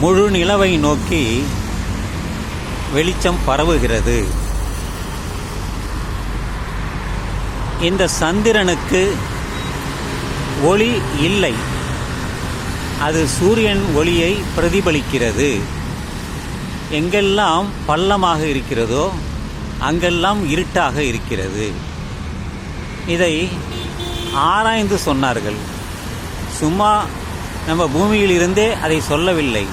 முழு நிலவை நோக்கி வெளிச்சம் பரவுகிறது. இந்த சந்திரனுக்கு ஒளி இல்லை, அது சூரியன் ஒளியை பிரதிபலிக்கிறது. எங்கெல்லாம் பள்ளமாக இருக்கிறதோ அங்கெல்லாம் இருட்டாக இருக்கிறது. இதை ஆராய்ந்து சொன்னார்கள். சும்மா நம்ம பூமியில் இருந்தே அதை சொல்லவில்லை.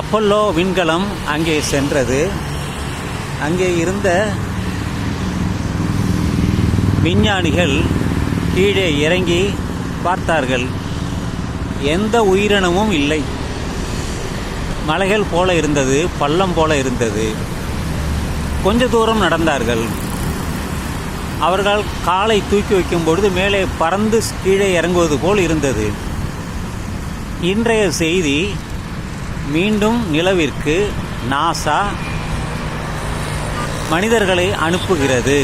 அப்பல்லோ விண்கலம் அங்கே சென்றது. அங்கே இருந்த விஞ்ஞானிகள் கீழே இறங்கி பார்த்தார்கள். எந்த உயிரினமும் இல்லை. மலைகள் போல இருந்தது, பள்ளம் போல இருந்தது. கொஞ்ச தூரம் நடந்தார்கள். அவர்கள் காலை தூக்கி வைக்கும் பொழுது மேலே பறந்து கீழே இறங்குவது போல் இருந்தது. இன்றைய செய்தி, மீண்டும் நிலவிற்கு நாசா மனிதர்களை அனுப்புகிறது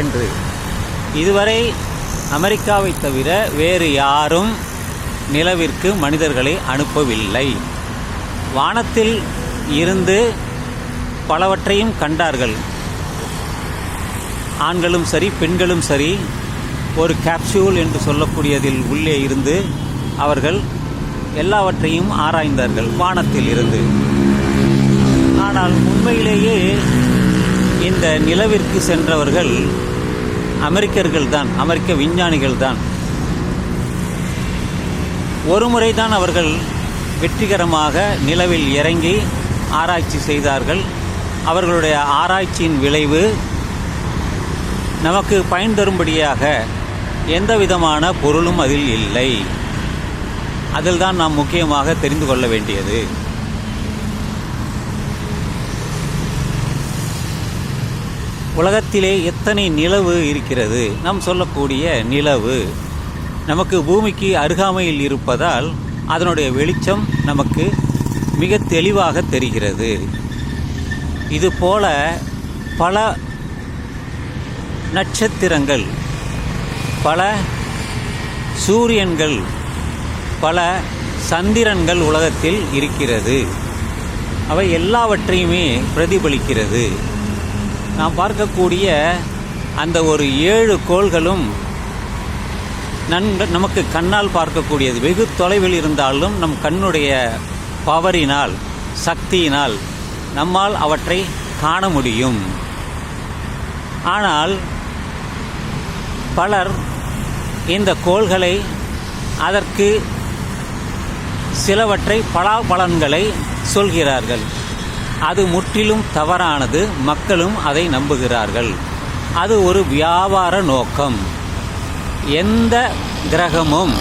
என்று. இதுவரை அமெரிக்காவை தவிர வேறு யாரும் நிலவிற்கு மனிதர்களை அனுப்பவில்லை. வானத்தில் இருந்து பலவற்றையும் கண்டார்கள். ஆண்களும் சரி பெண்களும் சரி ஒரு கேப்சூல் என்று சொல்லக்கூடியதில் உள்ளே இருந்து அவர்கள் எல்லாவற்றையும் ஆராய்ந்தார்கள் வானத்தில் இருந்து. ஆனால் உண்மையிலேயே இந்த நிலவிற்கு சென்றவர்கள் அமெரிக்கர்கள் தான், அமெரிக்க விஞ்ஞானிகள் தான். ஒரு முறைதான் அவர்கள் வெற்றிகரமாக நிலவில் இறங்கி ஆராய்ச்சி செய்தார்கள். அவர்களுடைய ஆராய்ச்சியின் விளைவு நமக்கு பயன் தரும்படியாக எந்த விதமான பொருளும் அதில் இல்லை. அதில் தான் நாம் முக்கியமாக தெரிந்து கொள்ள வேண்டியது. உலகத்திலே எத்தனை நிலவு இருக்கிறது? நாம் சொல்லக்கூடிய நிலவு நமக்கு பூமிக்கு அருகாமையில் இருப்பதால் அதனுடைய வெளிச்சம் நமக்கு மிக தெளிவாக தெரிகிறது. இதுபோல பல நட்சத்திரங்கள், பல சூரியன்கள், பல சந்திரன்கள் உலகத்தில் இருக்கிறது. அவை எல்லாவற்றையுமே பிரதிபலிக்கிறது. நாம் பார்க்கக்கூடிய அந்த ஒரு 7 கோள்களும் நமக்கு கண்ணால் பார்க்கக்கூடியது. வெகு தொலைவில் இருந்தாலும் நம் கண்ணுடைய பவரினால், சக்தியினால் நம்மால் அவற்றை காண முடியும். ஆனால் பலர் இந்த கோள்களை, அதற்கு சிலவற்றை பலாபலன்களை சொல்கிறார்கள். அது முற்றிலும் தவறானது. மக்களும் அதை நம்புகிறார்கள். அது ஒரு வியாபார நோக்கம். எந்த கிரகமும்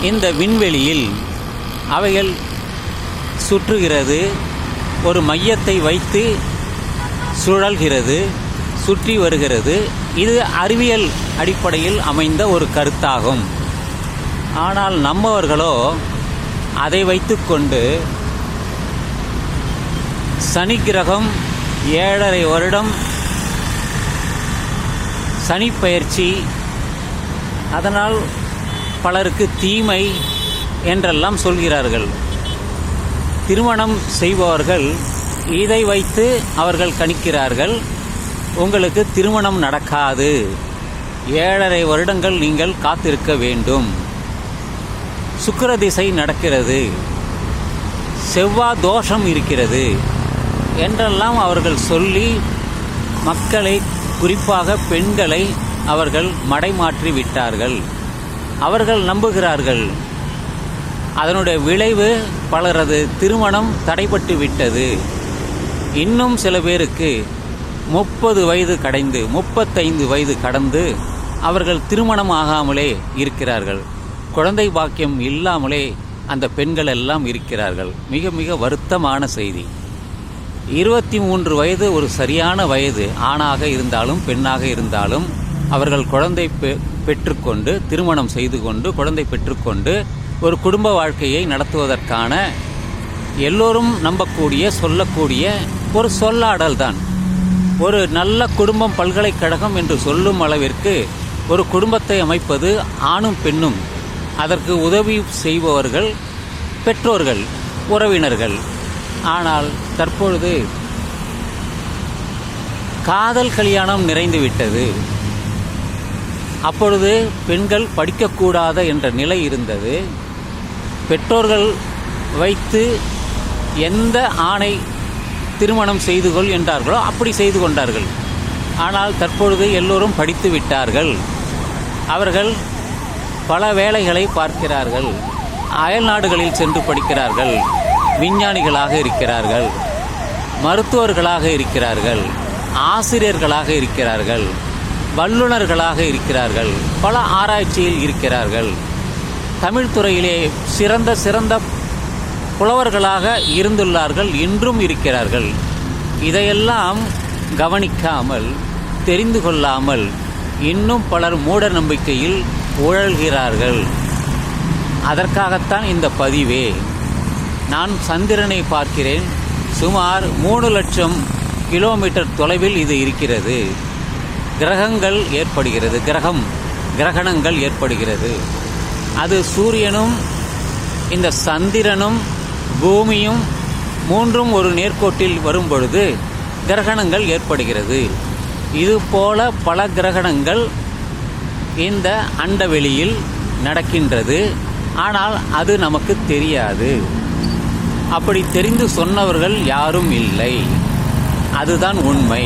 இந்த விண்வெளியில் அவைகள் சுற்றுகிறது, ஒரு மையத்தை வைத்து சுழல்கிறது, சுற்றி வருகிறது. இது அறிவியல் அடிப்படையில் அமைந்த ஒரு கருத்தாகும். ஆனால் நம்மவர்களோ அதை வைத்துக்கொண்டு சனி கிரகம் 7.5 வருடம் சனிப்பெயர்ச்சி, அதனால் பலருக்கு தீமை என்றெல்லாம் சொல்கிறார்கள். திருமணம் செய்பவர்கள் இதை வைத்து அவர்கள் கணிக்கிறார்கள், உங்களுக்கு திருமணம் நடக்காது, 7.5 வருடங்கள் நீங்கள் காத்திருக்க வேண்டும், சுக்கிர திசை நடக்கிறது, செவ்வாய் தோஷம் இருக்கிறது என்றெல்லாம் அவர்கள் சொல்லி மக்களை, குறிப்பாக பெண்களை அவர்கள் மடைமாற்றி விட்டார்கள். அவர்கள் நம்புகிறார்கள். அதனுடைய விளைவு பலரது திருமணம் தடைபட்டு விட்டது. இன்னும் சில பேருக்கு 30 வயது கடைந்து 35 வயது கடந்து அவர்கள் திருமணம் ஆகாமலே இருக்கிறார்கள். குழந்தை பாக்கியம் இல்லாமலே அந்த பெண்கள் எல்லாம் இருக்கிறார்கள். மிக மிக வருத்தமான செய்தி. 23 வயது ஒரு சரியான வயது. ஆணாக இருந்தாலும் பெண்ணாக இருந்தாலும் அவர்கள் குழந்தை பெற்றுக்கொண்டு, திருமணம் செய்து கொண்டு, குழந்தை பெற்றுக்கொண்டு ஒரு குடும்ப வாழ்க்கையை நடத்துவதற்கான எல்லோரும் நம்பக்கூடிய, சொல்லக்கூடிய ஒரு சொல்லாடல் தான். ஒரு நல்ல குடும்பம் பல்கலைக்கழகம் என்று சொல்லும் அளவிற்கு ஒரு குடும்பத்தை அமைப்பது ஆணும் பெண்ணும், அதற்கு உதவி செய்பவர்கள் பெற்றோர்கள், உறவினர்கள். ஆனால் தற்பொழுது காதல் கல்யாணம் நிறைந்துவிட்டது. அப்பொழுது பெண்கள் படிக்கக்கூடாத என்ற நிலை இருந்தது. பெற்றோர்கள் வைத்து எந்த ஆணை திருமணம் செய்து கொள் என்றார்களோ அப்படி செய்து கொண்டார்கள். ஆனால் தற்பொழுது எல்லோரும் படித்து விட்டார்கள். அவர்கள் பல வேலைகளை பார்க்கிறார்கள். அயல் நாடுகளில் சென்று படிக்கிறார்கள். விஞ்ஞானிகளாக இருக்கிறார்கள், மருத்துவர்களாக இருக்கிறார்கள், ஆசிரியர்களாக இருக்கிறார்கள், வல்லுநர்களாக இருக்கிறார்கள், பல ஆராய்ச்சியில் இருக்கிறார்கள். தமிழ் துறையிலே சிறந்த புலவர்களாக இருந்துள்ளார்கள், இன்றும் இருக்கிறார்கள். இதையெல்லாம் கவனிக்காமல், தெரிந்து கொள்ளாமல் இன்னும் பலர் மூட நம்பிக்கையில் உழல்கிறார்கள். அதற்காகத்தான் இந்த பதிவே. நான் சந்திரனை பார்க்கிறேன். சுமார் 3 லட்சம் கிலோமீட்டர் தொலைவில் இது இருக்கிறது. கிரகங்கள் ஏற்படுகிறது, கிரகணங்கள் ஏற்படுகிறது. அது சூரியனும் இந்த சந்திரனும் பூமியும் மூன்றும் ஒரு நேர்கோட்டில் வரும் பொழுது கிரகணங்கள் ஏற்படுகிறது. இதுபோல பல கிரகணங்கள் இந்த அண்டவெளியில் நடக்கின்றது. ஆனால் அது நமக்கு தெரியாது. அப்படி தெரிந்து சொன்னவர்கள் யாரும் இல்லை. அதுதான் உண்மை.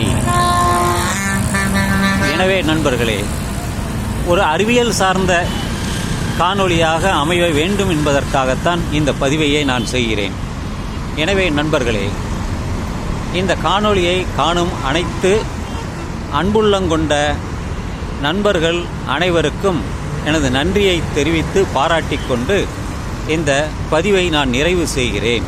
எனவே நண்பர்களே, ஒரு அறிவியல் சார்ந்த காணொளியாக அமைய வேண்டும் என்பதற்காகத்தான் இந்த பதிவையை நான் செய்கிறேன். எனவே நண்பர்களே, இந்த காணொளியை காணும் அனைத்து அன்புள்ளங்கொண்ட நண்பர்கள் அனைவருக்கும் எனது நன்றியை தெரிவித்து பாராட்டிக் கொண்டு இந்த பதிவை நான் நிறைவு செய்கிறேன்.